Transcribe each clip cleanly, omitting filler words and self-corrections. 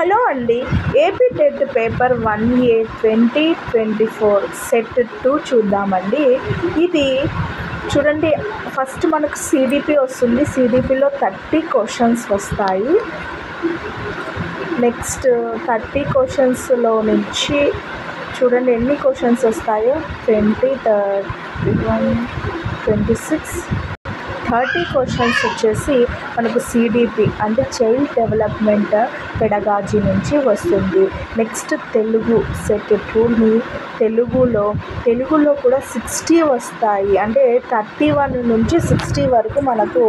Hello అండి. AP TET paper 1A 2024 set 2 చూద్దామండి. ఇది చూడండి, ఫస్ట్ మనకు సిడిపి వస్తుంది. సిడిపిలో 30 క్వశ్చన్స్ వస్తాయి. నెక్స్ట్ 30 క్వశ్చన్స్లో నుంచి చూడండి ఎన్ని క్వశ్చన్స్ వస్తాయో. 20, 31, 26, 30 క్వశ్చన్స్ వచ్చేసి మనకు సిడిపి అంటే చైల్డ్ డెవలప్మెంట్ పెడగాజీ నుంచి వస్తుంది. నెక్స్ట్ తెలుగు సెట్ 2 తెలుగులో కూడా 60 వస్తాయి. అంటే 31 నుంచి 60 వరకు మనకు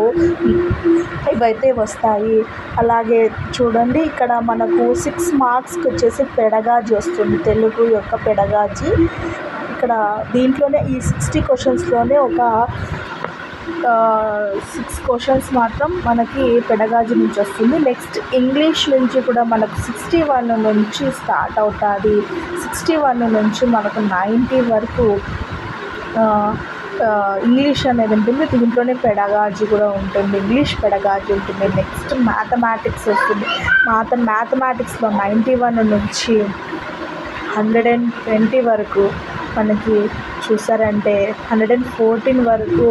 ఇవైతే వస్తాయి. అలాగే చూడండి, ఇక్కడ మనకు 6 మార్క్స్కి వచ్చేసి పెడగాజీ వస్తుంది, తెలుగు యొక్క పెడగాజీ. ఇక్కడ దీంట్లోనే ఈ 60 క్వశ్చన్స్లోనే ఒక 6 క్వశ్చన్స్ మాత్రం మనకి పెడగాజీ నుంచి వస్తుంది. నెక్స్ట్ ఇంగ్లీష్ నుంచి కూడా మనకు 61 నుంచి స్టార్ట్ అవుతుంది. 61 నుంచి మనకు 90 వరకు ఇంగ్లీష్ అనేది ఉంటుంది. దీంట్లోనే పెడగాజీ కూడా ఉంటుంది, ఇంగ్లీష్ పెడగాజీ ఉంటుంది. నెక్స్ట్ మ్యాథమెటిక్స్ వస్తుంది. మ్యాథమెటిక్స్లో 91 నుంచి 120 వరకు మనకి చూసారంటే 114 వరకు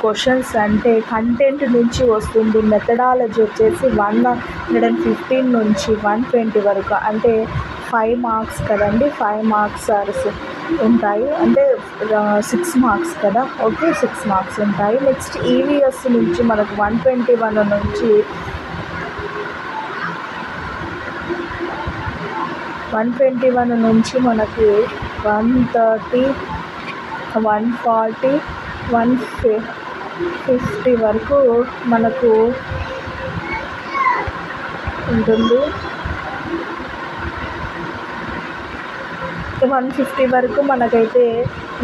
క్వశ్చన్స్ అంటే కంటెంట్ నుంచి వస్తుంది. మెథడాలజీ వచ్చేసి 115 నుంచి 120 వరకు, అంటే 5 మార్క్స్ కదండి. 5 మార్క్స్ ఉంటాయి, అంటే 6 మార్క్స్ కదా. ఓకే, 6 మార్క్స్ ఉంటాయి. నెక్స్ట్ ఈవీఎస్ నుంచి మనకు 121 నుంచి 121 నుంచి మనకి 130, 140, 150 వరకు మనకు ఉంటుంది. 150 వరకు మనకైతే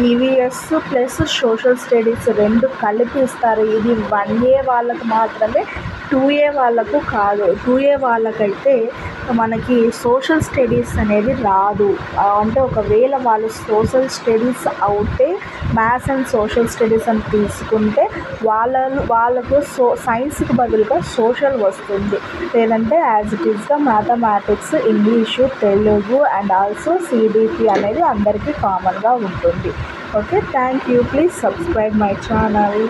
ఈవీఎస్ ప్లస్ సోషల్ స్టడీస్ 2 కలిపి ఇస్తారు. ఇది 1A వాళ్ళకు మాత్రమే, 2A వాళ్ళకు కాదు. 2A వాళ్ళకైతే మనకి సోషల్ స్టడీస్ అనేది రాదు. అంటే ఒకవేళ వాళ్ళు సోషల్ స్టడీస్ అవుతే మ్యాథ్స్ అండ్ సోషల్ స్టడీస్ అని తీసుకుంటే వాళ్ళకు సైన్స్కి బదులుగా సోషల్ వస్తుంది. లేదంటే యాజ్ ఇట్ ఈస్గా mathematics, English, Telugu and also CDP అనేది అందరికీ కామన్గా ఉంటుంది. Okay, thank you. Please subscribe my channel.